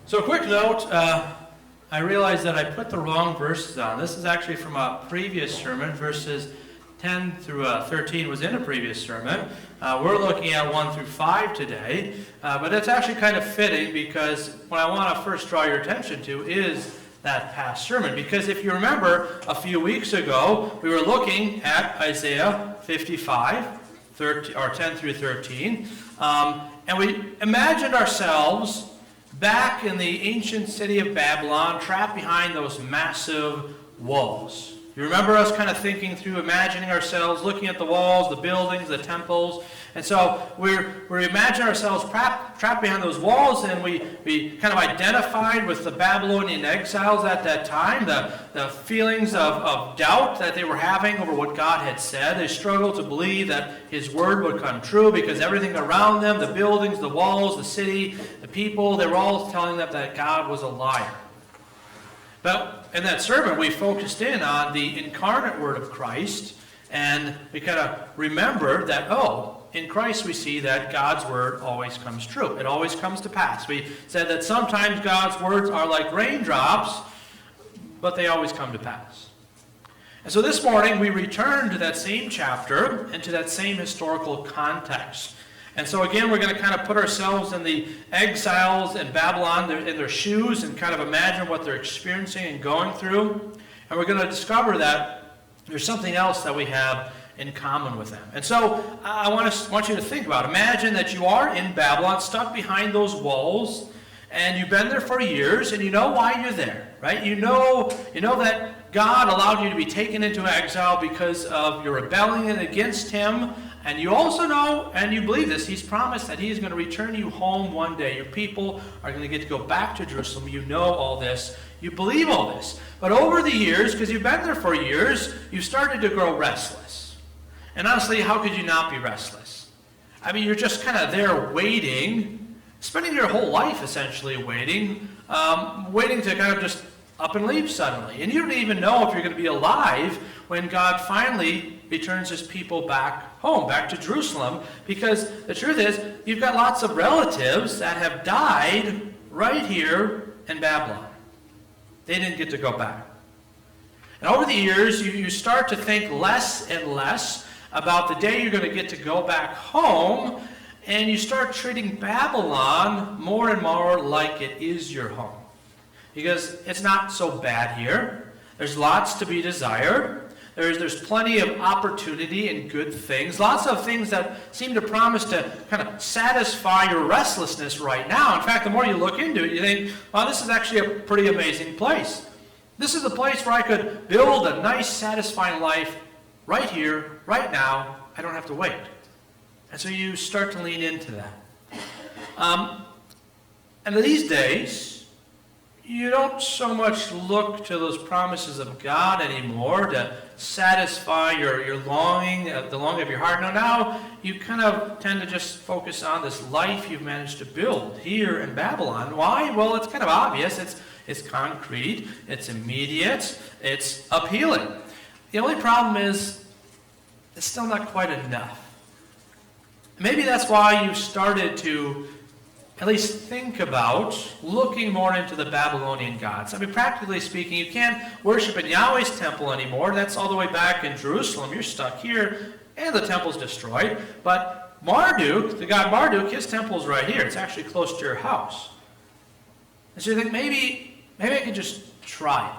So a quick note, I realized that I put the wrong verses on. This is actually from a previous sermon. Verses 10 through 13 was in a previous sermon. We're looking at 1 through 5 today. But it's actually kind of fitting because what I want to first draw your attention to is that past sermon. Because if you remember, a few weeks ago, we were looking at Isaiah 55, 10 through 13. And we imagined ourselves back in the ancient city of Babylon, trapped behind those massive walls. You remember us kind of thinking through, imagining ourselves, looking at the walls, the buildings, the temples. And so we're imagining ourselves trapped behind those walls, and we kind of identified with the Babylonian exiles at that time, the feelings of doubt that they were having over what God had said. They struggled to believe that His word would come true because everything around them, the buildings, the walls, the city, the people, they were all telling them that God was a liar. But in that sermon, we focused in on the incarnate word of Christ, and we kind of remembered that, in Christ we see that God's word always comes true. It always comes to pass. We said that sometimes God's words are like raindrops, but they always come to pass. And so this morning we return to that same chapter and to that same historical context. And so again, we're going to kind of put ourselves in the exiles in Babylon, in their shoes, and kind of imagine what they're experiencing and going through. And we're going to discover that there's something else that we have in common with them. And so I want you to think about it. Imagine that you are in Babylon, stuck behind those walls, and you've been there for years, and you know why you're there, right? You know that God allowed you to be taken into exile because of your rebellion against Him. And you also know, and you believe this, He's promised that He's going to return you home one day. Your people are going to get to go back to Jerusalem. You know all this. You believe all this. But over the years, because you've been there for years, you've started to grow restless. And honestly, how could you not be restless? I mean, you're just kind of there waiting, spending your whole life essentially waiting to kind of just up and leave suddenly. And you don't even know if you're going to be alive when God finally returns His people back home, back to Jerusalem, because the truth is, you've got lots of relatives that have died right here in Babylon. They didn't get to go back. And over the years, you start to think less and less about the day you're going to get to go back home, and you start treating Babylon more and more like it is your home. Because it's not so bad here. There's lots to be desired. There's plenty of opportunity and good things. Lots of things that seem to promise to kind of satisfy your restlessness right now. In fact, the more you look into it, you think, well, this is actually a pretty amazing place. This is a place where I could build a nice, satisfying life right here, right now. I don't have to wait. And so you start to lean into that. And these days, you don't so much look to those promises of God anymore to satisfy your longing, the longing of your heart. No, now you kind of tend to just focus on this life you've managed to build here in Babylon. Why? Well, it's kind of obvious. It's concrete. It's immediate. It's appealing. The only problem is it's still not quite enough. Maybe that's why you've started to at least think about looking more into the Babylonian gods. I mean, practically speaking, you can't worship in Yahweh's temple anymore. That's all the way back in Jerusalem. You're stuck here, and the temple's destroyed. But Marduk, the god Marduk, his temple's right here. It's actually close to your house. And so you think, maybe I could just try it.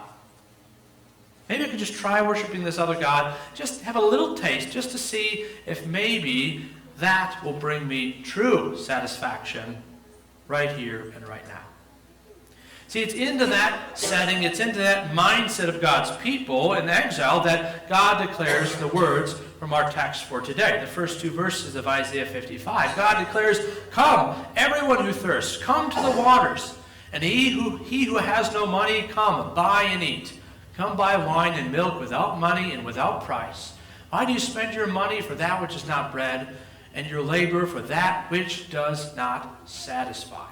Maybe I could just try worshiping this other god, just have a little taste, just to see if maybe that will bring me true satisfaction right here and right now. See, it's into that setting, it's into that mindset of God's people in exile that God declares the words from our text for today. The first two verses of Isaiah 55. God declares, "Come, everyone who thirsts, come to the waters. And he who has no money, come, buy and eat. Come buy wine and milk without money and without price. Why do you spend your money for that which is not bread, and your labor for that which does not satisfy?"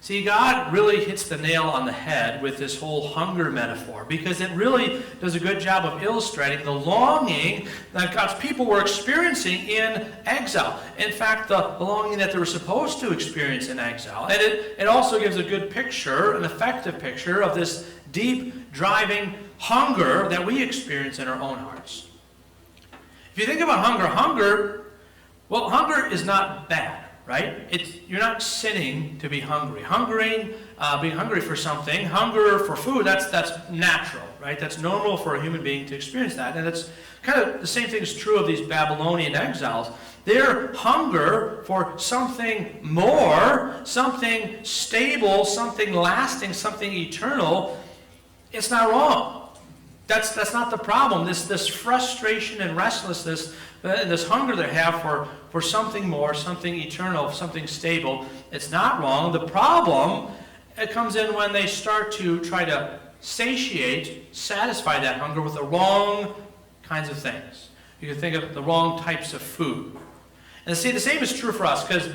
See, God really hits the nail on the head with this whole hunger metaphor, because it really does a good job of illustrating the longing that God's people were experiencing in exile. In fact, the longing that they were supposed to experience in exile. And it also gives a good picture, an effective picture of this deep, driving hunger that we experience in our own hearts. If you think about hunger is not bad. Right? You're not sinning to be hungry. Being hungry for something, hunger for food, that's natural, right? That's normal for a human being to experience that. And it's kind of the same thing is true of these Babylonian exiles. Their hunger for something more, something stable, something lasting, something eternal, it's not wrong. That's not the problem. This frustration and restlessness, this hunger they have for something more, something eternal, something stable, it's not wrong. The problem, it comes in when they start to try to satisfy that hunger with the wrong kinds of things. You can think of the wrong types of food. And see, the same is true for us, because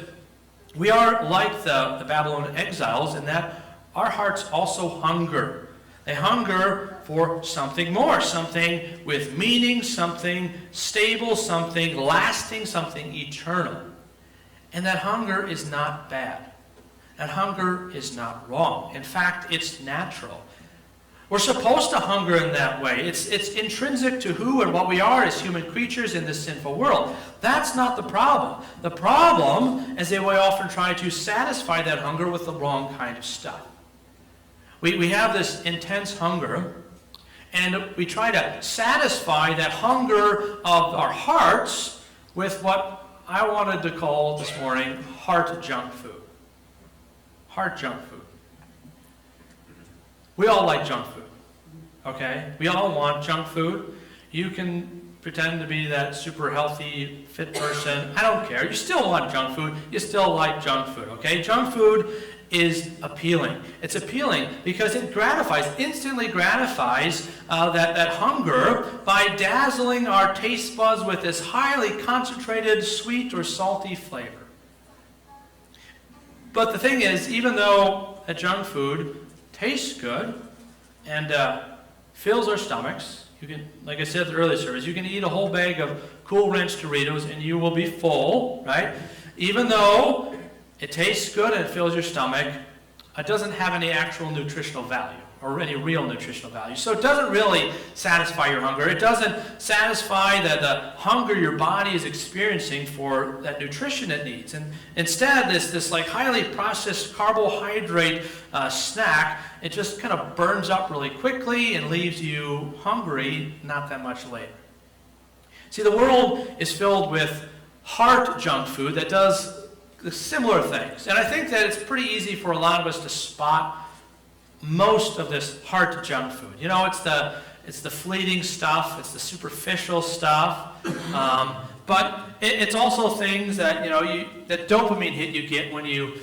we are like the Babylonian exiles in that our hearts also hunger. They hunger for something more, something with meaning, something stable, something lasting, something eternal. And that hunger is not bad. That hunger is not wrong. In fact, it's natural. We're supposed to hunger in that way. It's intrinsic to who and what we are as human creatures in this sinful world. That's not the problem. The problem is they will often try to satisfy that hunger with the wrong kind of stuff. We have this intense hunger, and we try to satisfy that hunger of our hearts with what I wanted to call this morning heart junk food. Heart junk food. We all like junk food, okay? We all want junk food. You can pretend to be that super healthy, fit person. I don't care. You still want junk food. You still like junk food, okay? Junk food is appealing. It's appealing because it instantly gratifies that hunger by dazzling our taste buds with this highly concentrated sweet or salty flavor. But the thing is, even though a junk food tastes good and fills our stomachs, you can, like I said at the earlier service, you can eat a whole bag of Cool Ranch Doritos and you will be full, right? Even though it tastes good and it fills your stomach, it doesn't have any actual nutritional value or any real nutritional value. So it doesn't really satisfy your hunger. It doesn't satisfy the hunger your body is experiencing for that nutrition it needs. And instead, this like highly processed carbohydrate snack, it just kind of burns up really quickly and leaves you hungry not that much later. See, the world is filled with heart junk food that does similar things. And I think that it's pretty easy for a lot of us to spot most of this heart junk food. You know, it's the fleeting stuff, it's the superficial stuff, but it's also things that, you know, that dopamine hit you get when you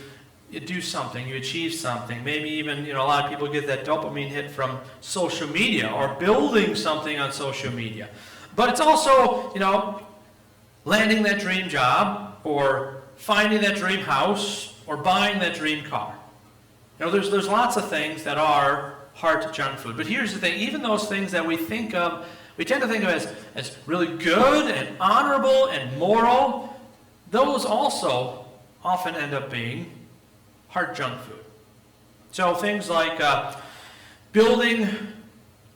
do something, you achieve something. Maybe even, you know, a lot of people get that dopamine hit from social media or building something on social media. But it's also, you know, landing that dream job or finding that dream house, or buying that dream car. You know, there's lots of things that are heart junk food. But here's the thing, even those things that we tend to think of as really good and honorable and moral, those also often end up being heart junk food. So things like building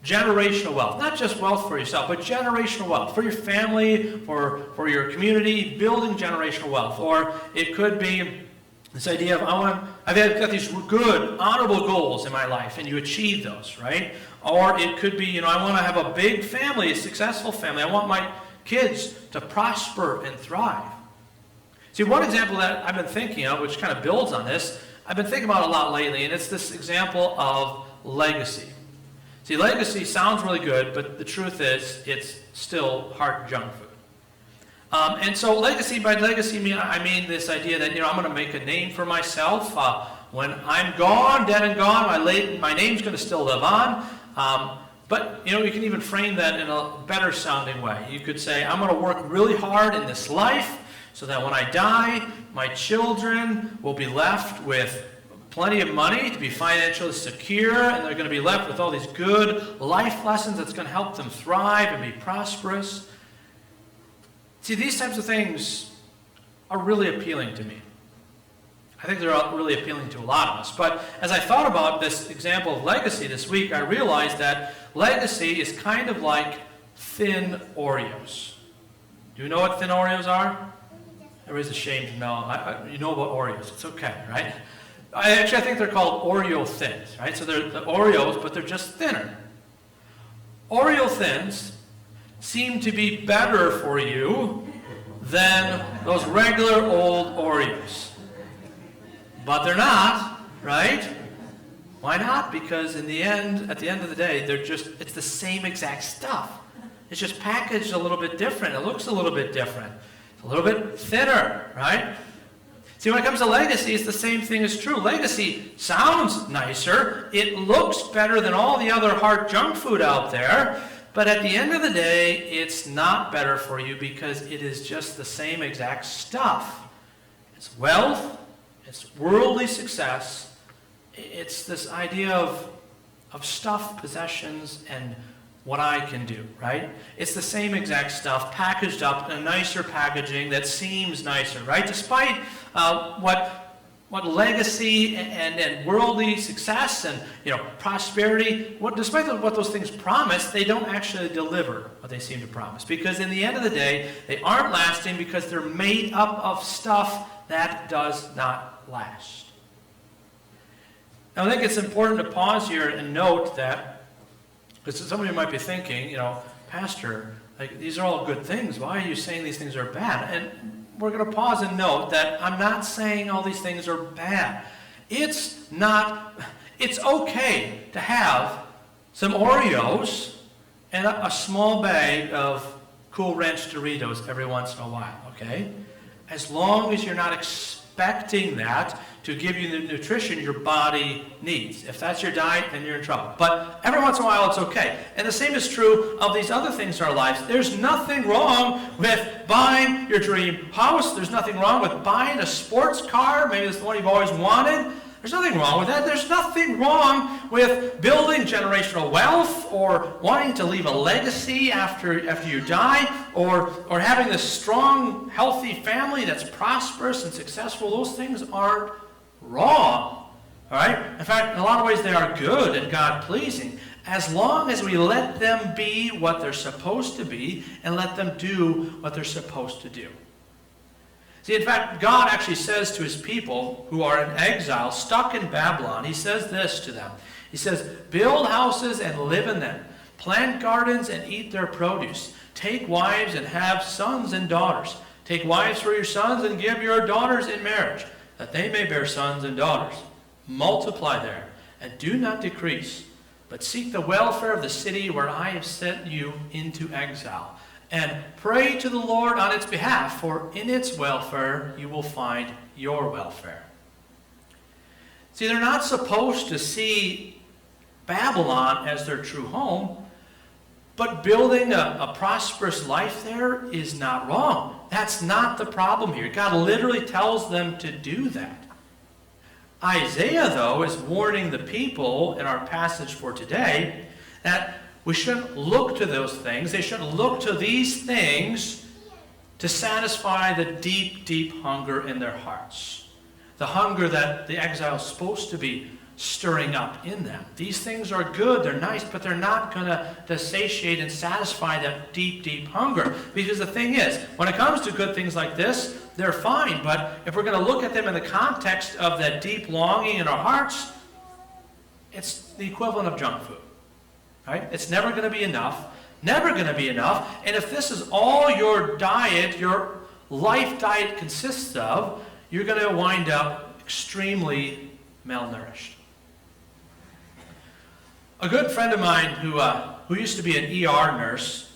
generational wealth, not just wealth for yourself, but generational wealth for your family, for your community, building generational wealth. Or it could be this idea of I've got these good, honorable goals in my life, and you achieve those, right? Or it could be, you know, I want to have a big family, a successful family. I want my kids to prosper and thrive. See, one example that I've been thinking of, which kind of builds on this, I've been thinking about a lot lately, and it's this example of legacy. See, legacy sounds really good, but the truth is, it's still heart junk food. And so by legacy, I mean this idea that, you know, I'm going to make a name for myself. When I'm gone, dead and gone, my name's going to still live on. But, you know, you can even frame that in a better sounding way. You could say, I'm going to work really hard in this life so that when I die, my children will be left with plenty of money to be financially secure, and they're going to be left with all these good life lessons that's going to help them thrive and be prosperous. See, these types of things are really appealing to me. I think they're really appealing to a lot of us. But as I thought about this example of legacy this week, I realized that legacy is kind of like thin Oreos. Do you know what thin Oreos are? Everybody's ashamed to know. You know about Oreos. It's okay, right? I think they're called Oreo Thins, right? So they're the Oreos, but they're just thinner. Oreo Thins seem to be better for you than those regular old Oreos. But they're not, right? Why not? Because at the end of the day, it's the same exact stuff. It's just packaged a little bit different. It looks a little bit different. It's a little bit thinner, right? See, when it comes to legacy, it's the same thing is true. Legacy sounds nicer. It looks better than all the other hard junk food out there. But at the end of the day, it's not better for you because it is just the same exact stuff. It's wealth. It's worldly success. It's this idea of stuff, possessions, and what I can do, right? It's the same exact stuff packaged up in a nicer packaging that seems nicer, right? Despite what legacy and worldly success and prosperity, despite what those things promise, they don't actually deliver what they seem to promise. Because in the end of the day, they aren't lasting because they're made up of stuff that does not last. Now, I think it's important to pause here and note that, because some of you might be thinking, Pastor, these are all good things. Why are you saying these things are bad? And we're going to pause and note that I'm not saying all these things are bad. It's okay to have some Oreos and a small bag of Cool Ranch Doritos every once in a while, okay? As long as you're not expecting that to give you the nutrition your body needs. If that's your diet, then you're in trouble. But every once in a while, it's okay. And the same is true of these other things in our lives. There's nothing wrong with buying your dream house. There's nothing wrong with buying a sports car. Maybe it's the one you've always wanted. There's nothing wrong with that. There's nothing wrong with building generational wealth or wanting to leave a legacy after you die or having this strong, healthy family that's prosperous and successful. Those things aren't wrong. All right? In fact, in a lot of ways, they are good and God-pleasing as long as we let them be what they're supposed to be and let them do what they're supposed to do. See, in fact, God actually says to his people who are in exile, stuck in Babylon, he says this to them. He says, build houses and live in them. Plant gardens and eat their produce. Take wives and have sons and daughters. Take wives for your sons and give your daughters in marriage, that they may bear sons and daughters. Multiply there and do not decrease, but seek the welfare of the city where I have sent you into exile. And pray to the Lord on its behalf, for in its welfare you will find your welfare. See, they're not supposed to see Babylon as their true home, but building a prosperous life there is not wrong. That's not the problem here. God literally tells them to do that. Isaiah, though, is warning the people in our passage for today that we shouldn't look to those things. They shouldn't look to these things to satisfy the deep, deep hunger in their hearts. The hunger that the exile is supposed to be stirring up in them. These things are good, they're nice, but they're not going to satiate and satisfy that deep, deep hunger. Because the thing is, when it comes to good things like this, they're fine. But if we're going to look at them in the context of that deep longing in our hearts, it's the equivalent of junk food. Right? It's never going to be enough. Never going to be enough. And if this is all your diet, your life diet consists of, you're going to wind up extremely malnourished. A good friend of mine who used to be an ER nurse,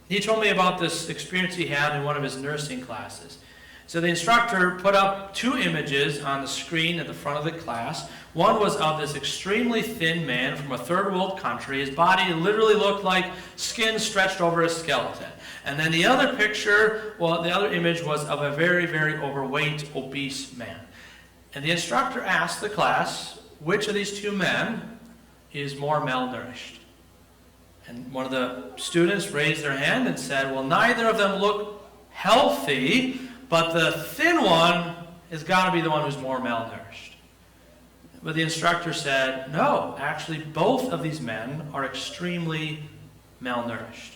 he told me about this experience he had in one of his nursing classes. So the instructor put up two images on the screen at the front of the class. One was of this extremely thin man from a third world country. His body literally looked like skin stretched over a skeleton. And then the other picture, the other image was of a very, very overweight, obese man. And the instructor asked the class, which of these two men is more malnourished? And one of the students raised their hand and said, well, neither of them look healthy, but the thin one has got to be the one who's more malnourished. But the instructor said, no, actually both of these men are extremely malnourished.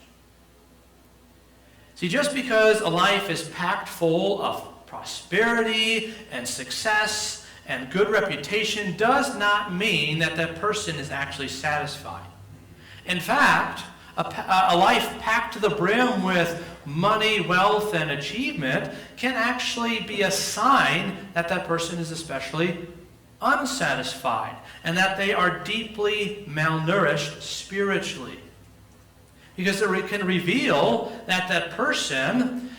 See, just because a life is packed full of prosperity and success and good reputation does not mean that that person is actually satisfied. In fact, a life packed to the brim with money, wealth, and achievement can actually be a sign that that person is especially unsatisfied and that they are deeply malnourished spiritually. Because it can reveal that that person,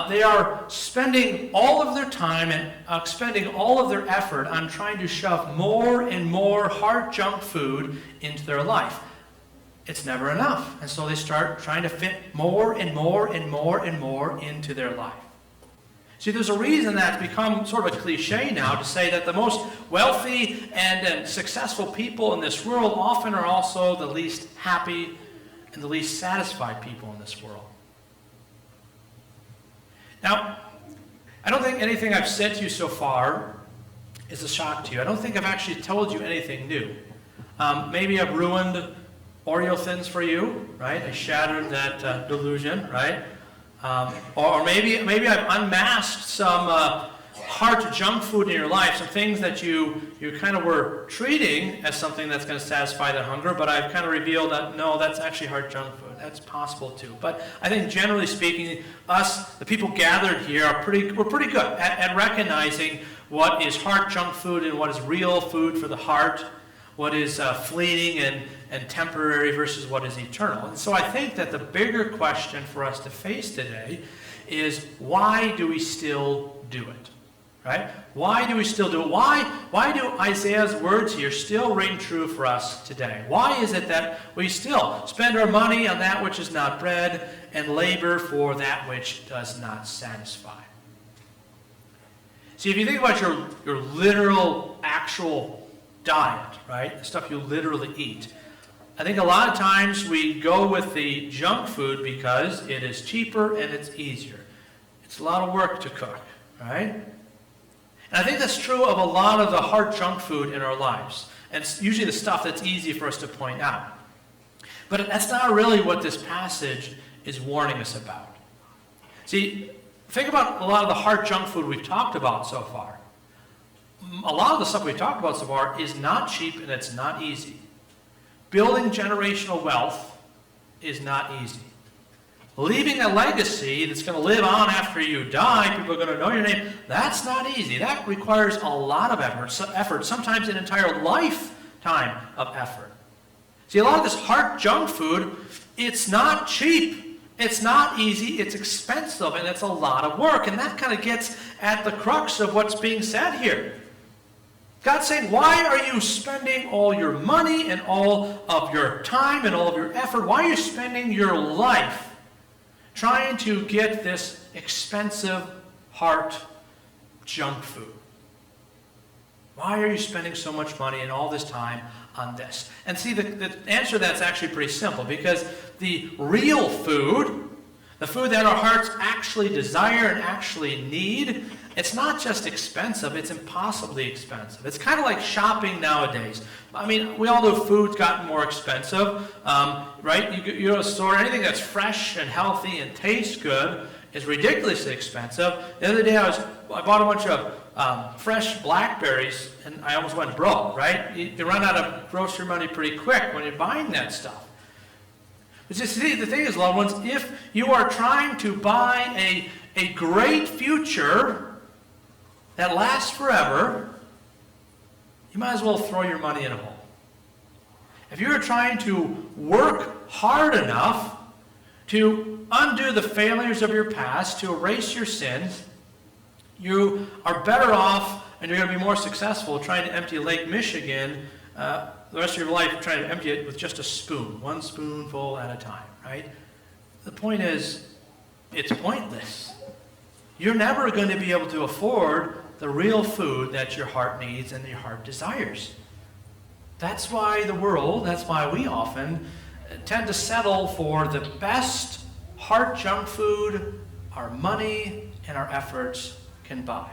they are spending all of their time and expending all of their effort on trying to shove more and more hard junk food into their life. It's never enough. And so they start trying to fit more and more and more and more into their life. See, there's a reason that's become sort of a cliche now to say that the most wealthy and successful people in this world often are also the least happy and the least satisfied people in this world. Now, I don't think anything I've said to you so far is a shock to you. I don't think I've actually told you anything new. Maybe I've ruined Oreo Thins for you, right? I shattered that delusion, right? Or maybe I've unmasked some hard junk food in your life, some things that you kind of were treating as something that's going to satisfy that hunger, but I've kind of revealed that, no, that's actually hard junk food. That's possible too. But I think generally speaking, us, the people gathered here, we're pretty good at recognizing what is hard junk food and what is real food for the heart, what is fleeting and temporary versus what is eternal. And so I think that the bigger question for us to face today is, why do we still do it? Right? Why do we still do it? Why do Isaiah's words here still ring true for us today? Why is it that we still spend our money on that which is not bread and labor for that which does not satisfy? See, if you think about your literal, actual diet, right? The stuff you literally eat. I think a lot of times we go with the junk food because it is cheaper and it's easier. It's a lot of work to cook, right? And I think that's true of a lot of the hard junk food in our lives. And it's usually the stuff that's easy for us to point out. But that's not really what this passage is warning us about. See, think about a lot of the hard junk food we've talked about so far. A lot of the stuff we've talked about so far is not cheap and it's not easy. Building generational wealth is not easy. Leaving a legacy that's going to live on after you die, people are going to know your name, that's not easy. That requires a lot of effort, sometimes an entire lifetime of effort. See, a lot of this hard junk food, it's not cheap, it's not easy, it's expensive, and it's a lot of work. And that kind of gets at the crux of what's being said here. God's saying, why are you spending all your money and all of your time and all of your effort? Why are you spending your life trying to get this expensive heart junk food? Why are you spending so much money and all this time on this? And see, the answer to that's actually pretty simple, because the real food, the food that our hearts actually desire and actually need, it's not just expensive, it's impossibly expensive. It's kind of like shopping nowadays. I mean, we all know food's gotten more expensive, right? You go to a store, anything that's fresh and healthy and tastes good is ridiculously expensive. The other day I bought a bunch of fresh blackberries, and I almost went broke, right? You run out of grocery money pretty quick when you're buying that stuff. But you see, the thing is, loved ones, if you are trying to buy a great future that lasts forever, you might as well throw your money in a hole. If you're trying to work hard enough to undo the failures of your past, to erase your sins, you are better off and you're going to be more successful trying to empty Lake Michigan the rest of your life, trying to empty it with just a spoon, one spoonful at a time, right? The point is, it's pointless. You're never going to be able to afford the real food that your heart needs and your heart desires. That's why that's why we often tend to settle for the best heart junk food our money and our efforts can buy.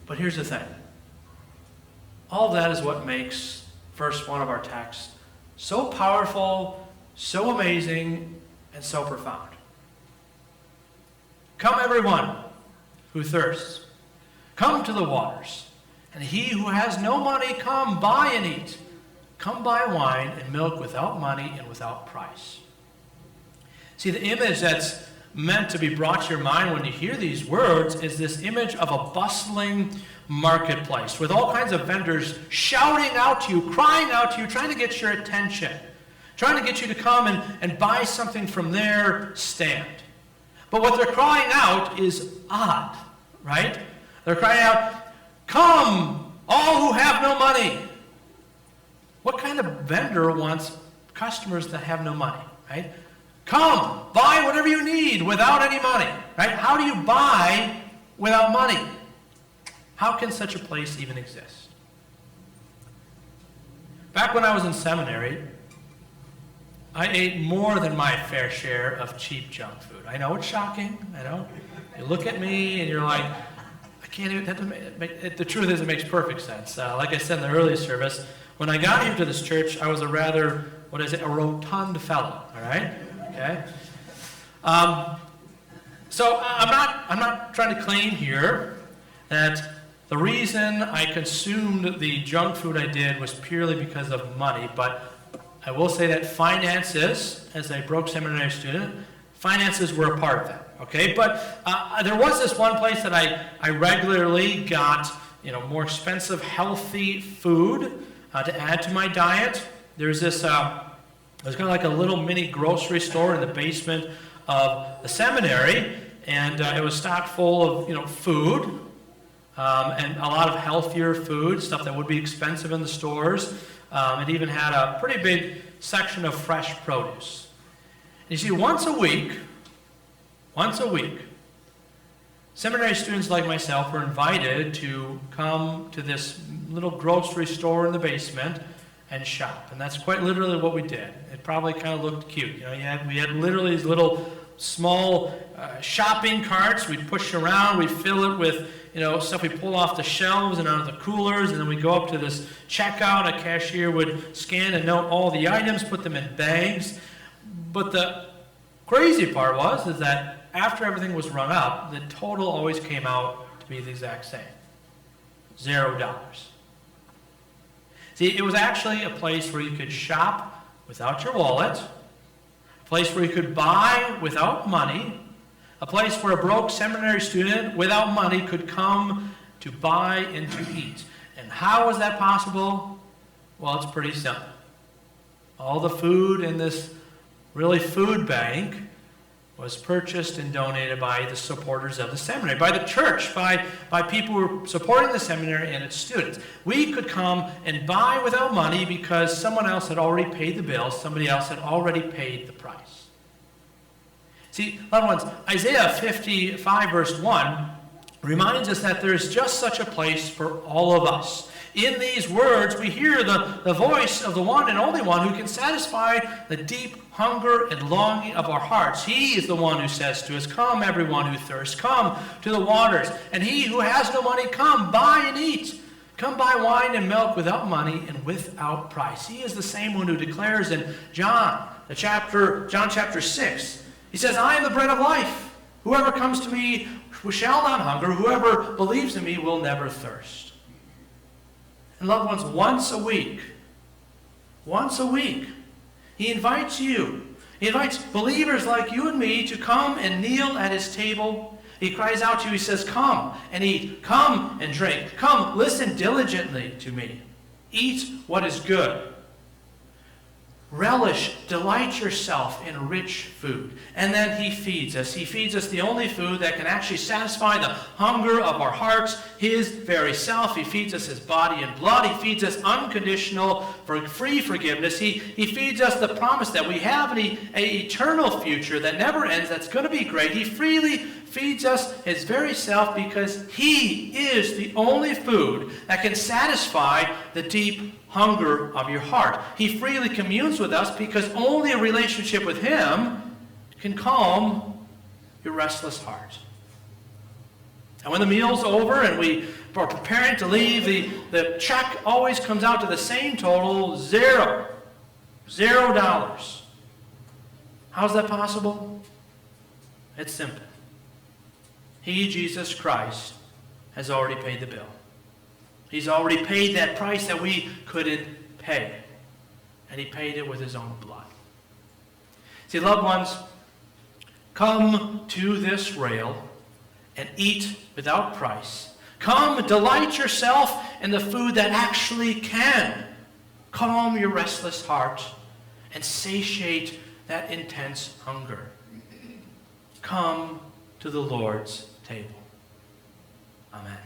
But here's the thing. All that is what makes verse 1 of our text so powerful, so amazing, and so profound. Come everyone who thirsts, come to the waters, and he who has no money, come buy and eat. Come buy wine and milk without money and without price. See, the image that's meant to be brought to your mind when you hear these words is this image of a bustling marketplace with all kinds of vendors shouting out to you, crying out to you, trying to get your attention, trying to get you to come and buy something from their stand. But what they're crying out is odd, right? They're crying out, come, all who have no money. What kind of vendor wants customers that have no money, right? Come, buy whatever you need without any money, right? How do you buy without money? How can such a place even exist? Back when I was in seminary, I ate more than my fair share of cheap junk food. I know it's shocking. I know. You look at me and you're like, I can't even. That doesn't make, the truth is, it makes perfect sense. Like I said in the early service, when I got here to this church, I was a rather, a rotund fellow. All right. Okay. So I'm not trying to claim here that the reason I consumed the junk food I did was purely because of money, but I will say that finances, as a broke seminary student, finances were a part of that. Okay, but there was this one place that I regularly got, more expensive, healthy food to add to my diet. There's this, it was kind of like a little mini grocery store in the basement of the seminary, and it was stocked full of, food, and a lot of healthier food, stuff that would be expensive in the stores. It even had a pretty big section of fresh produce. And you see, once a week, seminary students like myself were invited to come to this little grocery store in the basement and shop. And that's quite literally what we did. It probably kind of looked cute. We had literally these little small shopping carts. We'd push around. We'd fill it with stuff we pull off the shelves and out of the coolers, and then we go up to this checkout. A cashier would scan and note all the items, put them in bags. But the crazy part is that after everything was rung up, the total always came out to be the exact same. $0. See, it was actually a place where you could shop without your wallet, a place where you could buy without money, a place where a broke seminary student without money could come to buy and to eat. And how was that possible? Well, it's pretty simple. All the food in this really food bank was purchased and donated by the supporters of the seminary, by the church, by people who were supporting the seminary and its students. We could come and buy without money because someone else had already paid the bill, somebody else had already paid the price. See, loved ones, Isaiah 55 verse 1 reminds us that there is just such a place for all of us. In these words, we hear the voice of the one and only one who can satisfy the deep hunger and longing of our hearts. He is the one who says to us, come everyone who thirsts, come to the waters. And he who has no money, come, buy and eat. Come buy wine and milk without money and without price. He is the same one who declares in John chapter 6. He says, I am the bread of life. Whoever comes to me shall not hunger. Whoever believes in me will never thirst. And loved ones, once a week, he invites you. He invites believers like you and me to come and kneel at his table. He cries out to you. He says, come and eat. Come and drink. Come, listen diligently to me. Eat what is good. Relish, delight yourself in rich food. And then he feeds us. He feeds us the only food that can actually satisfy the hunger of our hearts, his very self. He feeds us his body and blood. He feeds us unconditional, free forgiveness. He feeds us the promise that we have an eternal future that never ends, that's going to be great. He freely feeds us his very self because he is the only food that can satisfy the deep hunger of your heart. He freely communes with us because only a relationship with him can calm your restless heart. And when the meal's over and we are preparing to leave, the check always comes out to the same total, $0. How's that possible? It's simple. He, Jesus Christ, has already paid the bill. He's already paid that price that we couldn't pay. And he paid it with his own blood. See, loved ones, come to this rail and eat without price. Come, delight yourself in the food that actually can calm your restless heart and satiate that intense hunger. Come to the Lord's table. Amen.